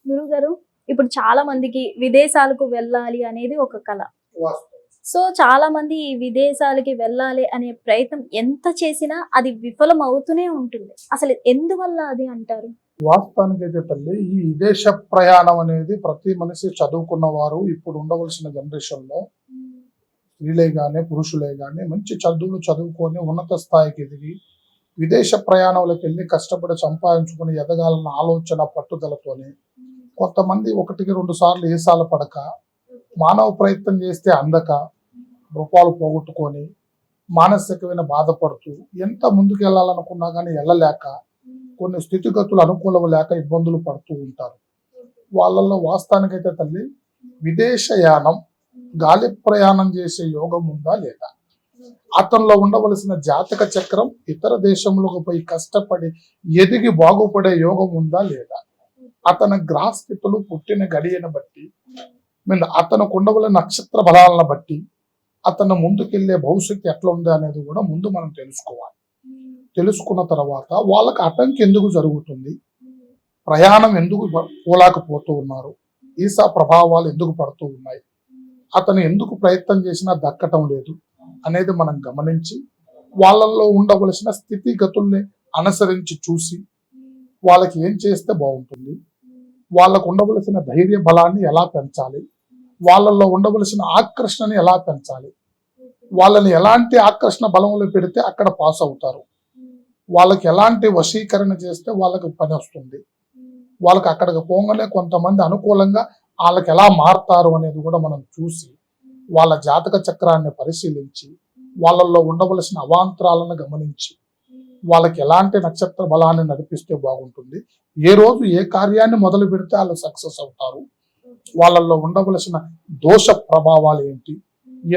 గురుగారు, ఇప్పుడు చాలా మందికి విదేశాలకు వెళ్ళాలి అనేది ఒక కల. వాస్తవం. సో చాలా మంది ఈ విదేశాలకి వెళ్ళాలి అనే ప్రయత్నం ఎంత చేసినా అది విఫలం అవుతూనే ఉంటుంది. అసలు ఎందువల్ల అది అంటారు? వాస్తవానికైతే తల్లి, ఈ విదేశ ప్రయాణం అనేది ప్రతి మనిషి చదువుకున్న వారు ఇప్పుడు ఉండవలసిన జనరేషన్ లో స్త్రీలే గానీ పురుషులే గానీ మంచి చదువులు చదువుకొని ఉన్నత స్థాయికి ఎదిగి విదేశ ప్రయాణంలోకి వెళ్ళి కష్టపడి సంపాదించుకుని ఎదగాలన్న ఆలోచన పట్టుదలతోనే కొంతమంది ఒకటికి రెండు సార్లు ఏసాల పడక మానవ ప్రయత్నం చేస్తే అందక రూపాయలు పోగొట్టుకొని మానసికమైన బాధపడుతూ ఎంత ముందుకు వెళ్ళాలనుకున్నా కానీ వెళ్ళలేక కొన్ని స్థితిగతులు అనుకూలం లేక ఇబ్బందులు పడుతూ ఉంటారు. వాళ్ళల్లో వాస్తవానికైతే తల్లి, విదేశయానం గాలి ప్రయాణం చేసే యోగం ఉందా లేదా, అతనిలో ఉండవలసిన జాతక చక్రం ఇతర దేశంలోకి పోయి కష్టపడి ఎదిగి బాగుపడే యోగం ఉందా లేదా, అతని గ్రహస్థితులు పుట్టిన గడియను బట్టి అతనికి ఉండవలసిన నక్షత్ర బలాలను బట్టి అతను ముందుకెళ్లే భవిష్యత్తు ఎట్లా ఉంది అనేది కూడా ముందు మనం తెలుసుకోవాలి. తెలుసుకున్న తర్వాత వాళ్ళకి అటంకి ఎందుకు జరుగుతుంది, ప్రయాణం ఎందుకు పోలాకపోతూ ఉన్నారు, ఈసా ప్రభావాలు ఎందుకు పడుతూ ఉన్నాయి, అతను ఎందుకు ప్రయత్నం చేసినా దక్కటం లేదు అనేది మనం గమనించి వాళ్ళల్లో ఉండవలసిన స్థితిగతుల్ని అనుసరించి చూసి వాళ్ళకి ఏం చేస్తే బాగుంటుంది, వాళ్ళకు ఉండవలసిన ధైర్య బలాన్ని ఎలా పెంచాలి, వాళ్ళల్లో ఉండవలసిన ఆకర్షణని ఎలా పెంచాలి, వాళ్ళని ఎలాంటి ఆకర్షణ బలంలో పెడితే అక్కడ పాస్ అవుతారు, వాళ్ళకి ఎలాంటి వశీకరణ చేస్తే వాళ్ళకి పని వస్తుంది, వాళ్ళకి అక్కడికి పోగానే కొంతమంది అనుకూలంగా వాళ్ళకి ఎలా మారుతారు అనేది కూడా మనం చూసి వాళ్ళ జాతక చక్రాన్ని పరిశీలించి వాళ్ళల్లో ఉండవలసిన అవాంతరాలను గమనించి వాళ్ళకి ఎలాంటి నక్షత్ర బలాన్ని నడిపిస్తే బాగుంటుంది, ఏ రోజు ఏ కార్యాన్ని మొదలు పెడితే వాళ్ళు సక్సెస్ అవుతారు, వాళ్ళల్లో ఉండవలసిన దోష ప్రభావాలు ఏంటి,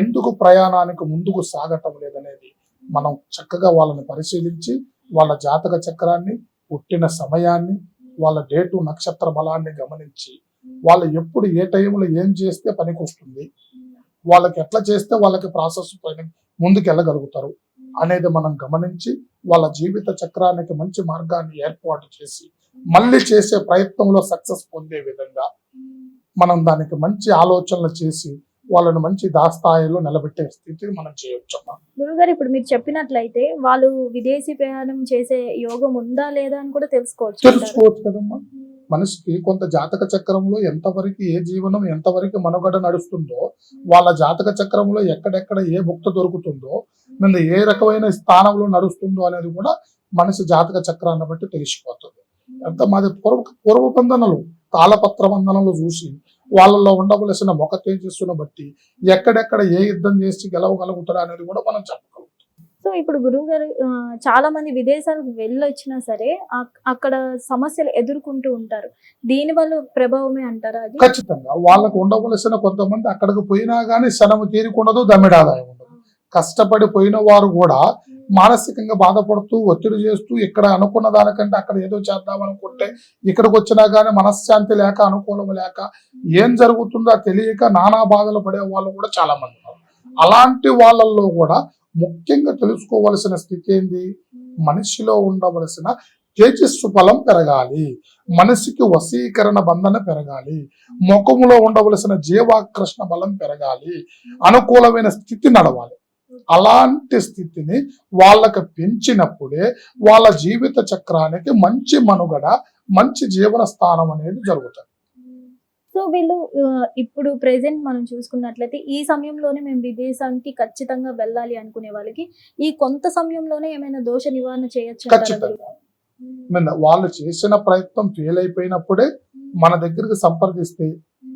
ఎందుకు ప్రయాణానికి ముందుకు సాగటం లేదనేది మనం చక్కగా వాళ్ళని పరిశీలించి వాళ్ళ జాతక చక్రాన్ని, పుట్టిన సమయాన్ని, వాళ్ళ డేటు నక్షత్ర బలాన్ని గమనించి వాళ్ళు ఎప్పుడు ఏ టైంలో ఏం చేస్తే పనికి వస్తుంది, వాళ్ళకి ఎట్లా చేస్తే వాళ్ళకి ప్రాసెస్ పైన ముందుకు వెళ్ళగలుగుతారు అనేది మనం గమనించి వాళ్ళ జీవిత చక్రానికి మంచి మార్గాన్ని ఏర్పాటు చేసి మళ్ళీ చేసే ప్రయత్నంలో సక్సెస్ పొందే విధంగా మనం దానికి మంచి ఆలోచనలు చేసి వాళ్ళని మంచి దాస్థాయిలో నిలబెట్టే స్థితిని మనం చేయొచ్చు. గురుగారు, ఇప్పుడు మీరు చెప్పినట్లయితే వాళ్ళు విదేశీ ప్రయాణం చేసే యోగం ఉందా లేదా అని కూడా తెలుసుకోవచ్చు కదమ్మా. మనిషికి కొంత జాతక చక్రంలో ఎంతవరకు ఏ జీవనం ఎంతవరకు మనుగడ నడుస్తుందో, వాళ్ళ జాతక చక్రంలో ఎక్కడెక్కడ ఏ భుక్త దొరుకుతుందో, ఏ రకమైన స్థానంలో నడుస్తుందో అనేది కూడా మనిషి జాతక చక్రాన్ని బట్టి తెలిసిపోతుంది. ఎంత మాది పూర్వ బంధనలు తాళపత్ర బంధనలు చూసి వాళ్ళలో ఉండవలసిన ముఖ తేజస్సును బట్టి ఎక్కడెక్కడ ఏ యుద్ధం చేసి గెలవగలుగుతారా అనేది కూడా మనం చెప్పగలుగుతాం. సో ఇప్పుడు గురువు గారు, చాలా మంది విదేశాలకు వెళ్ళొచ్చినా సరే అక్కడ సమస్యలు ఎదుర్కొంటూ ఉంటారు. దీని వల్ల ప్రభావమే అంటారా అది? ఖచ్చితంగా వాళ్ళకు ఉండవలసిన కొంతమంది అక్కడికి పోయినా కానీ శ్రమ తీరుకుండదు, దమ్మిడాదాయం ఉండదు. కష్టపడి పోయిన వారు కూడా మానసికంగా బాధపడుతూ ఒత్తిడి చేస్తూ ఇక్కడ అనుకున్న దానికంటే అక్కడ ఏదో చేద్దాం అనుకుంటే ఇక్కడికి వచ్చినా కానీ మనశ్శాంతి లేక అనుకూలం లేక ఏం జరుగుతుందో తెలియక నానా బాధలు పడే వాళ్ళు కూడా చాలా మంది ఉన్నారు. అలాంటి వాళ్ళల్లో కూడా ముఖ్యంగా తెలుసుకోవలసిన స్థితి ఏంది, మనిషిలో ఉండవలసిన తేజస్సు బలం పెరగాలి, మనిషికి వశీకరణ బంధన పెరగాలి, ముఖములో ఉండవలసిన జీవాకర్షణ బలం పెరగాలి, అనుకూలమైన స్థితి నడవాలి. అలాంటి స్థితిని వాళ్ళకి పెంచినప్పుడే వాళ్ళ జీవిత చక్రానికి మంచి మనుగడ, మంచి జీవన స్థానం అనేది జరుగుతుంది. సో వీళ్ళు ఇప్పుడు ప్రెసెంట్ మనం చూసుకున్నట్లయితే ఈ సమయంలోనే మేము విదేశానికి ఖచ్చితంగా వెళ్ళాలి అనుకునే వాళ్ళకి ఈ కొంత సమయంలోనే ఏమైనా దోష నివారణ చేయొచ్చు? ఖచ్చితంగా వాళ్ళు చేసిన ప్రయత్నం ఫెయిల్ అయిపోయినప్పుడే మన దగ్గరికి సంప్రదిస్తే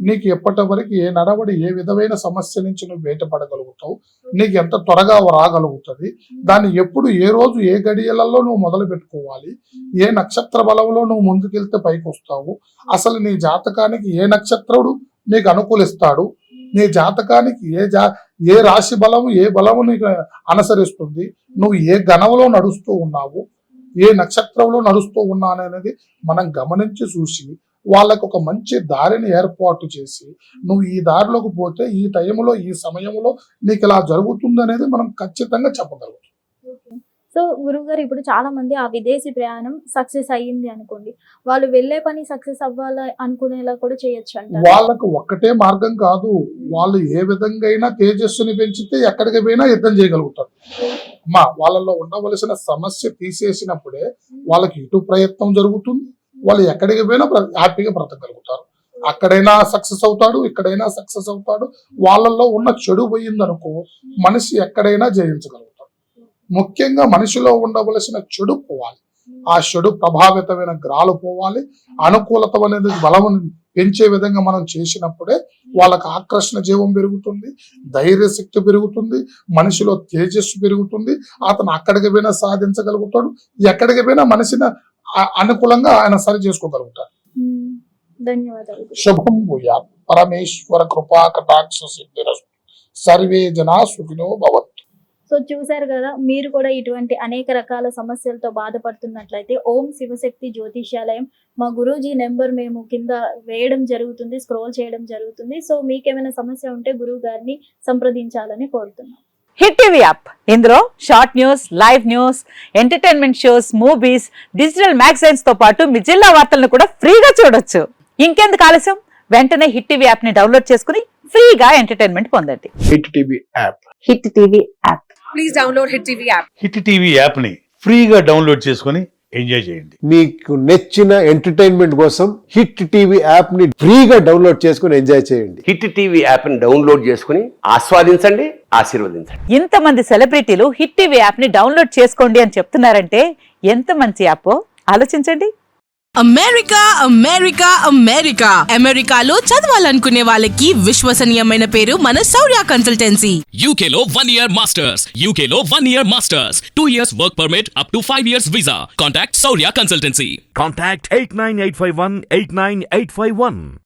నీకు ఎప్పటి వరకు ఏ నడవడి ఏ విధమైన సమస్య నుంచి నువ్వు బయటపడగలుగుతావు, నీకు ఎంత త్వరగా రాగలుగుతుంది, దాన్ని ఎప్పుడు ఏ రోజు ఏ గడియలలో నువ్వు మొదలు పెట్టుకోవాలి, ఏ నక్షత్ర బలంలో నువ్వు ముందుకెళ్తే పైకి వస్తావు, అసలు నీ జాతకానికి ఏ నక్షత్రుడు నీకు అనుకూలిస్తాడు, నీ జాతకానికి ఏ రాశి బలము ఏ బలము నీకు అనుసరిస్తుంది, నువ్వు ఏ గణంలో నడుస్తూ ఉన్నావు, ఏ నక్షత్రంలో నడుస్తూ ఉన్నాను అనేది మనం గమనించి చూసి వాళ్ళకు ఒక మంచి దారిని ఏర్పాటు చేసి నువ్వు ఈ దారిలోకి పోతే ఈ టైంలో ఈ సమయంలో నీకు ఇలా జరుగుతుంది అనేది మనం ఖచ్చితంగా చెప్పగలుగుతాం. సో గురువుగారు ఇప్పుడు చాలా మంది ఆ విదేశీ ప్రయాణం సక్సెస్ అయ్యింది అనుకోండి, వాళ్ళు వెళ్ళే పని సక్సెస్ అవ్వాలి అనుకునేలా కూడా చేయొచ్చు అంటారు. వాళ్ళకు ఒక్కటే మార్గం కాదు, వాళ్ళు ఏ విధంగా అయినా తేజస్సుని పెంచితే ఎక్కడికి పోయినా యుద్ధం చేయగలుగుతారు. అమ్మా, వాళ్ళలో ఉండవలసిన సమస్య తీసేసినప్పుడే వాళ్ళకి ఇటు ప్రయత్నం జరుగుతుంది, వాళ్ళు ఎక్కడికి పోయినా హ్యాపీగా బ్రతకగలుగుతారు. అక్కడైనా సక్సెస్ అవుతాడు, ఇక్కడైనా సక్సెస్ అవుతాడు. వాళ్ళల్లో ఉన్న చెడు పోయిందనుకో మనిషి ఎక్కడైనా జయించగలుగుతాడు. ముఖ్యంగా మనిషిలో ఉండవలసిన చెడు పోవాలి, ఆ చెడు ప్రభావితమైన గ్రహాలు పోవాలి. అనుకూలత అనేది బలం పెంచే విధంగా మనం చేసినప్పుడే వాళ్ళకి ఆకర్షణ జీవం పెరుగుతుంది, ధైర్య శక్తి పెరుగుతుంది, మనిషిలో తేజస్సు పెరుగుతుంది. అతను అక్కడికి పోయినా సాధించగలుగుతాడు, ఎక్కడికి పోయినా మనిషిని అనుకూలంగా ఆయన సరి చేసుకోగలుగుతాడు. ధన్యవాదాలు. శుభం భూయాత్. పరమేశ్వర కృపా కటాక్ష సిద్ధిరస్తు. సర్వే జనా సుఖినో భవంతు. సో చూశారు కదా, మీరు కూడా ఇటువంటి అనేక రకాల సమస్యలతో బాధపడుతున్నట్లయితే ఓం శివశక్తి జ్యోతిష్యాలయం మా గురూజీ నెంబర్ మేము కింద వేయడం జరుగుతుంది, స్క్రోల్ చేయడం జరుగుతుంది. సో మీకేమైనా సమస్య ఉంటే గురువు గారిని సంప్రదించాలని కోరుతున్నాం. హిట్ టీవీ యాప్, ఇందులో short news, live news, entertainment shows, movies, digital magazines తో పాటు మీ జిల్లా వార్తలను కూడా ఫ్రీగా చూడొచ్చు. ఇంకెందుకు ఆలస్యం, వెంటనే హిట్ టీవీ యాప్ ని డౌన్లోడ్ చేసుకుని ఫ్రీగా ఎంటర్టైన్మెంట్ పొందండి. Hit TV app. Hit TV app. Please download Hit TV app. Hit TV యాప్ని ఫ్రీగా డౌన్లోడ్ చేసుకొని ఎంజాయ్ చేయండి. మీకు నచ్చిన ఎంటర్టైన్మెంట్ కోసం హిట్ టీవీ యాప్ ని ఫ్రీగా డౌన్లోడ్ చేసుకుని ఎంజాయ్ చేయండి. హిట్ టీవీ యాప్ని డౌన్లోడ్ చేసుకుని ఆస్వాదించండి, ఆశీర్వదించండి. ఇంతమంది సెలబ్రిటీలు హిట్ టీవీ యాప్ ని డౌన్లోడ్ చేసుకోండి అని చెప్తున్నారంటే ఎంత మంచి యాప్ ఆలోచించండి. అమెరికా అమెరికా అమెరికా అమెరికాలో చదవాలనుకునే వాళ్ళకి విశ్వసనీయమైన పేరు మన శౌర్య కన్సల్టెన్సీ. UK లో 1 year masters. UK లో 1 year masters. 2 years work permit up to 5 years visa. Contact Saurya Consultancy. Contact 89851 89851.